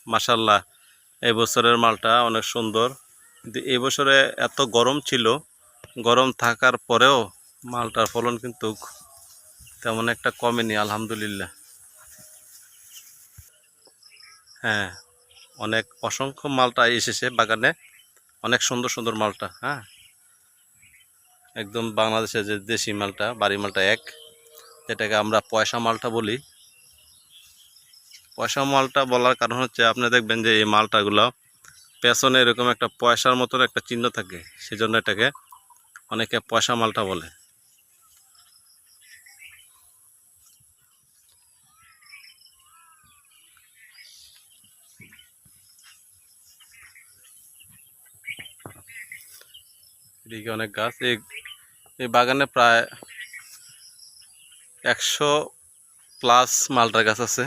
মাশাআল্লাহ এই বছরের মালটা অনেক সুন্দর। কিন্তু এই বছরে এত গরম ছিল, গরম থাকার পরেও মালটার ফলন কিন্তু তেমন একটা কমেনি আলহামদুলিল্লাহ। হ্যাঁ, অনেক অসংখ্য মালটা এসেছে বাগানে, অনেক সুন্দর সুন্দর মালটা। হ্যাঁ, একদম বাংলাদেশের যে দেশি মালটা, বাড়ি মালটা এক, যেটাকে আমরা পয়সা মালটা বলি। পয়সা মালটা বলার কারণ হচ্ছে আপনি দেখবেন যে এই মালটাগুলো পেছনে এরকম একটা পয়সার মতন একটা চিহ্ন থাকে, সেজন্য এটাকে অনেকে পয়সা মালটা বলে। এদিকে অনেক গাছ, এই বাগানে প্রায় 100+ মালটার গাছ আছে।